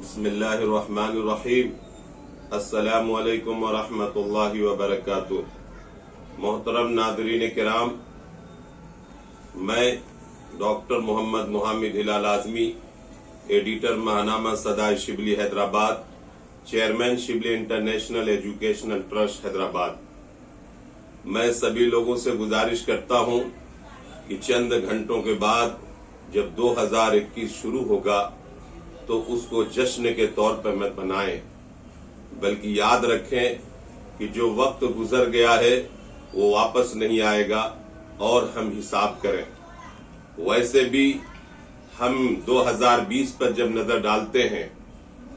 बिस्मिल्लाहिर्रहमानिर्रहीम। अस्सलामु अलैकुम वरहमतुल्लाहि वबरकातुह। मोहतरम नाज़रीन किराम, मैं डॉक्टर मोहम्मद मुहामिद हिलाल आज़मी, एडिटर माहनामा सदाए Shibli Hyderabad, chairman Shibli international educational trust Hyderabad. मैं सभी लोगों से गुजारिश करता हूं कि चंद घंटों के बाद जब 2021 शुरू होगा तो उसको जश्न के तौर पर मत मनाएं, बल्कि याद रखें कि जो वक्त गुजर गया है वो वापस नहीं आएगा और हम हिसाब करें। वैसे भी हम 2020 पर जब नजर डालते हैं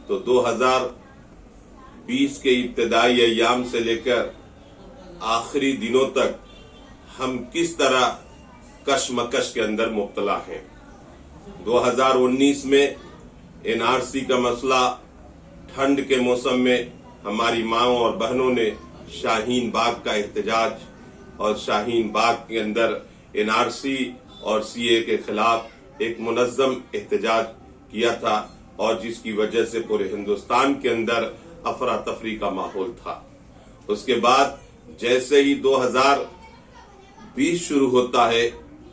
तो 2020 के इब्तिदाई अय्याम से लेकर आखिरी दिनों तक हम किस तरह कशमकश के अंदर मुब्तला हैं। 2019 में एनआरसी का मसला, ठंड के मौसम में हमारी माओं और बहनों ने शाहीन बाग का एहतजाज और शाहीन बाग के अंदर एनआरसी और सीए के खिलाफ एक मुनज़्ज़म एहतजाज किया था और जिसकी वजह से पूरे हिंदुस्तान के अंदर अफरा तफरी का माहौल था। उसके बाद जैसे ही 2020 शुरू होता है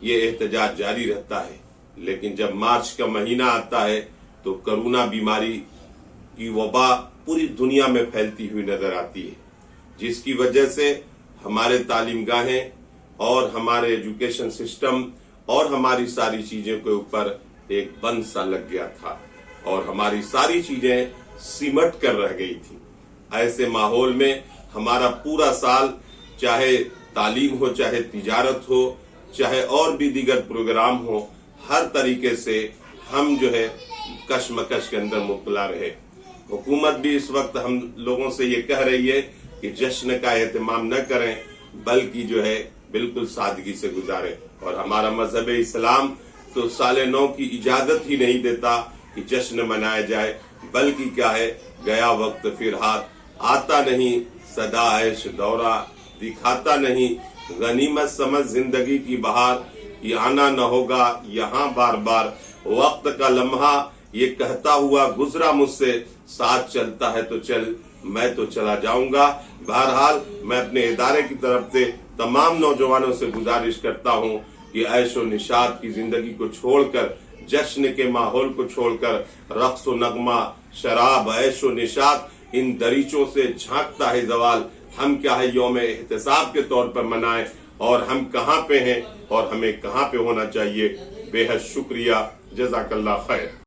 ये एहतजाज जारी रहता है, लेकिन जब मार्च का महीना आता है तो कोरोना बीमारी की वबा पूरी दुनिया में फैलती हुई नजर आती है, जिसकी वजह से हमारे तालीम गाहें और हमारे एजुकेशन सिस्टम और हमारी सारी चीजें के ऊपर एक बंद सा लग गया था और हमारी सारी चीजें सिमट कर रह गई थी। ऐसे माहौल में हमारा पूरा साल, चाहे तालीम हो, चाहे तिजारत हो, चाहे और भी दीगर प्रोग्राम हो, हर तरीके से हम जो है कशमकश के अंदर मुब्तला रहे। हुकूमत भी इस वक्त हम लोगों से ये कह रही है कि जश्न का एहतमाम न करें, बल्कि जो है बिल्कुल सादगी से गुजारें। और हमारा मजहब इस्लाम तो साले नौ की इजाजत ही नहीं देता कि जश्न मनाया जाए, बल्कि क्या है, गया वक्त फिर हाथ आता नहीं, सदा ऐश दौरा दिखाता नहीं, गनीमत समझ जिंदगी की बहार, ये आना न होगा यहाँ बार बार, वक्त का लम्हा ये कहता हुआ गुजरा मुझसे, साथ चलता है तो चल, मैं तो चला जाऊंगा। बहरहाल मैं अपने इदारे की तरफ से तमाम नौजवानों से गुजारिश करता हूँ कि ऐशो निशात की जिंदगी को छोड़कर, जश्न के माहौल को छोड़कर, रक्स व नगमा, शराब, ऐशो निशात, इन दरीचों से झांकता है जवाल। हम क्या है यौम एहतसाब के तौर पर मनाएं और हम कहाँ पे हैं और हमें कहाँ पे होना चाहिए। बेहद शुक्रिया, जज़ाकल्लाह खैर।